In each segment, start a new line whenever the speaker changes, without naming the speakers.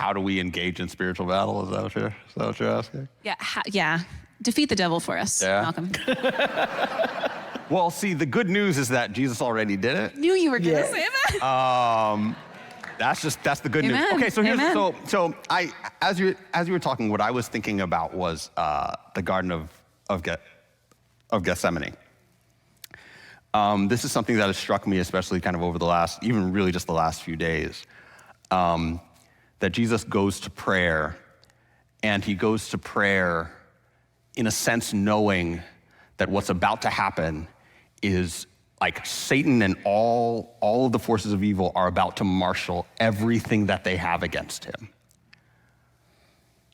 how do we engage in spiritual battle? Is that what you're asking?
Yeah. Defeat the devil for us, Malcolm.
Well, see, the good news is that Jesus already did it.
Knew you were going to say that.
That's the good news. Okay, so here's as you were talking, what I was thinking about was the Garden of Gethsemane. This is something that has struck me, especially kind of over the last, even really just the last few days, that Jesus goes to prayer, and he goes to prayer in a sense knowing that what's about to happen is like Satan and all of the forces of evil are about to marshal everything that they have against him.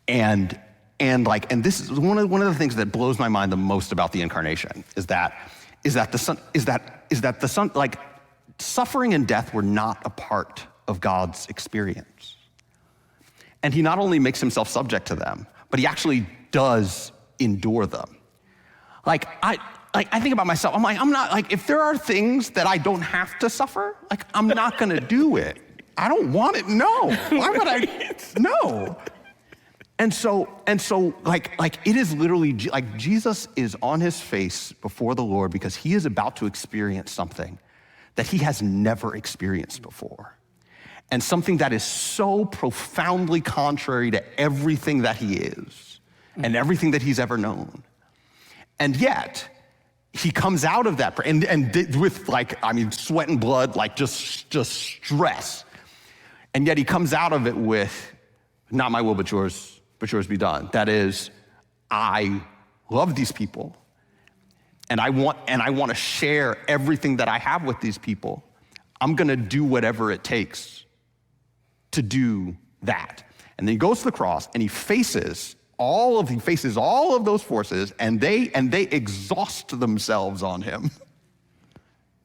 And this is one of the things that blows my mind the most about the incarnation is that the Son, like, suffering and death were not a part of God's experience. And he not only makes himself subject to them, but he actually does endure them. I think about myself, I'm not, like, if there are things that I don't have to suffer, like, I'm not gonna do it. I don't want it, no. Why would I, no. And so, it is literally, like, Jesus is on his face before the Lord because he is about to experience something that he has never experienced before. And something that is so profoundly contrary to everything that he is and everything that he's ever known. And yet, he comes out of that, and with, like, I mean, sweat and blood, like, just stress. And yet he comes out of it with, not my will, but yours be done. That is, I love these people, and I want to share everything that I have with these people. I'm gonna do whatever it takes to do that. And then he goes to the cross and he faces all of those forces, and they exhaust themselves on him.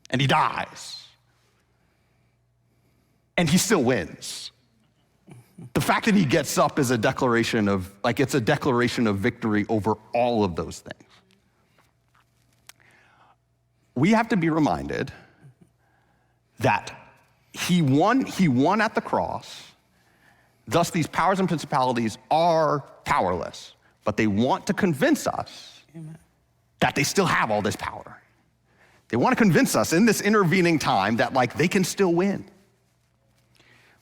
And he dies. And he still wins. The fact that he gets up is a declaration of victory over all of those things. We have to be reminded that he won at the cross. Thus, these powers and principalities are powerless, but they want to convince us that they still have all this power. They want to convince us in this intervening time that, like, they can still win.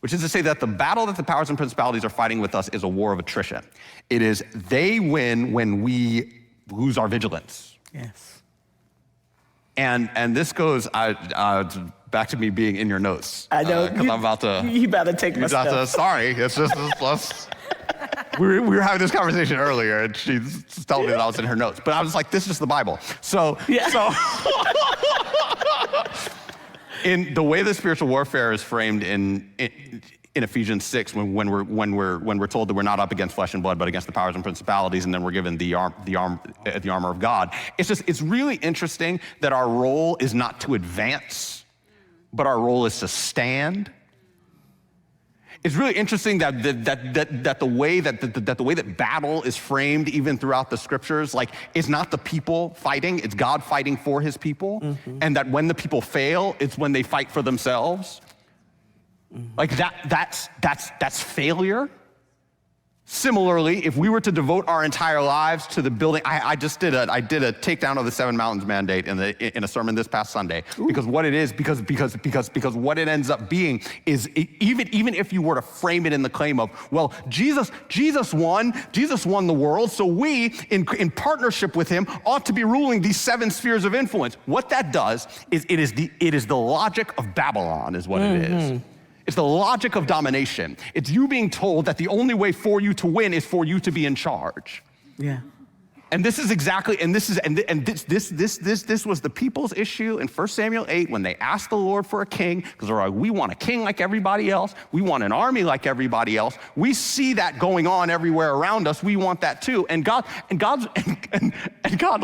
Which is to say that the battle that the powers and principalities are fighting with us is a war of attrition. It is they win when we lose our vigilance.
Yes.
And this goes back to me being in your notes.
I know.
Because I'm about to.
You better take my stuff.
Sorry, it's just we were having this conversation earlier, and she's telling me that I was in her notes. But I was like, this is just the Bible. So in the way the spiritual warfare is framed in Ephesians 6, when we're told that we're not up against flesh and blood, but against the powers and principalities, and then we're given the armor of God. It's really interesting that our role is not to advance, but our role is to stand. It's really interesting that the way that battle is framed, even throughout the scriptures, like, it's not the people fighting, it's God fighting for his people, and that when the people fail, it's when they fight for themselves. Like, that's failure. Similarly, if we were to devote our entire lives to the building, I did a takedown of the 7 Mountains Mandate in a sermon this past Sunday. Ooh. Because what it is, because what it ends up being is, even if you were to frame it in the claim of, well, Jesus won the world, so we, in partnership with him, ought to be ruling these 7 spheres of influence. What that does is it is the logic of Babylon, is what it is. It's the logic of domination. It's you being told that the only way for you to win is for you to be in charge.
Yeah.
And this is exactly, this was the people's issue in 1 Samuel 8 when they asked the Lord for a king, because they're like, we want a king like everybody else. We want an army like everybody else. We see that going on everywhere around us. We want that too. And God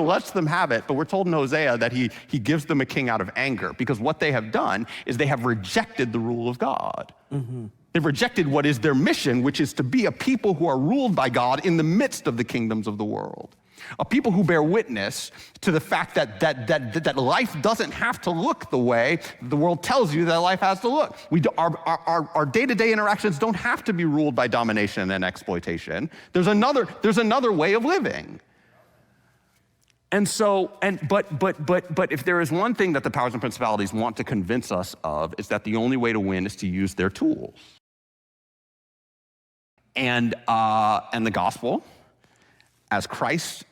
lets them have it. But we're told in Hosea that he gives them a king out of anger, because what they have done is they have rejected the rule of God. Mm-hmm. They've rejected what is their mission, which is to be a people who are ruled by God in the midst of the kingdoms of the world. A people who bear witness to the fact that life doesn't have to look the way the world tells you that life has to look. Our day-to-day interactions don't have to be ruled by domination and exploitation. There's another way of living. And so, but if there is one thing that the powers and principalities want to convince us of, is that the only way to win is to use their tools. And the gospel, as Christ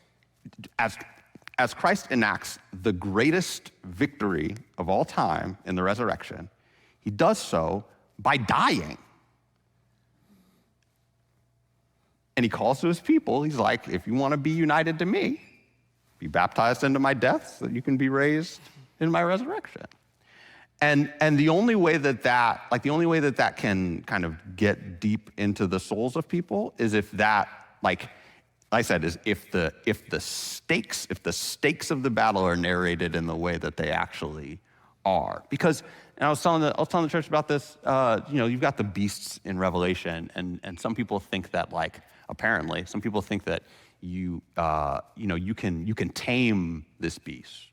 enacts the greatest victory of all time in the resurrection, he does so by dying. And he calls to his people, he's like, if you want to be united to me, be baptized into my death so that you can be raised in my resurrection. And the only way that can kind of get deep into the souls of people is if that, like I said, is if the stakes of the battle are narrated in the way that they actually are. Because, and I was telling the church about this, you've got the beasts in Revelation, and some people think that, like, apparently, some people think that you can tame this beast.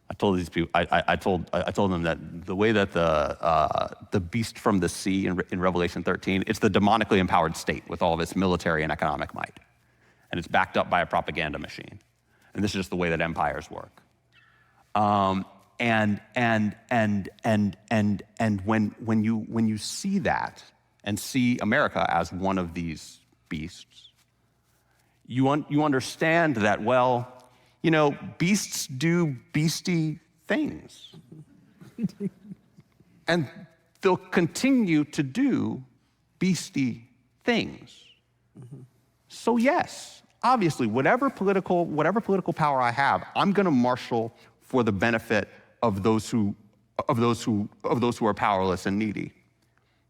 I told these people, I told them that the way that the beast from the sea in Revelation 13, it's the demonically empowered state with all of its military and economic might, and it's backed up by a propaganda machine. And this is just the way that empires work. And when you see that and see America as one of these beasts, you understand that, well, beasts do beastie things. And they'll continue to do beastie things. So yes, obviously, whatever political power I have, I'm going to marshal for the benefit of those who are powerless and needy.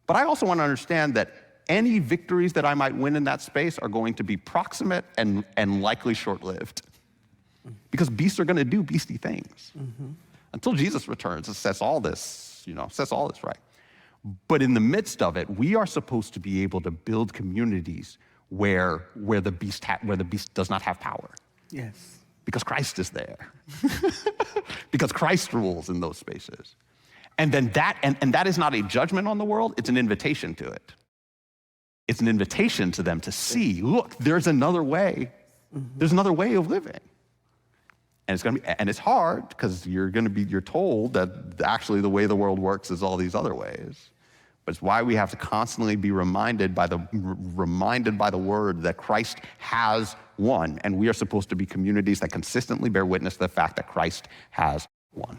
But I also want to understand that any victories that I might win in that space are going to be proximate and likely short-lived. Because beasts are going to do beastie things. Until Jesus returns and sets all this right. But in the midst of it, we are supposed to be able to build communities where the beast does not have power.
Yes.
Because Christ is there. Because Christ rules in those spaces. And then that is not a judgment on the world, it's an invitation to it. It's an invitation to them to see, look, there's another way. There's another way of living. And it's hard because you're told that actually the way the world works is all these other ways. But it's why we have to constantly be reminded by the word that Christ has won, and we are supposed to be communities that consistently bear witness to the fact that Christ has won.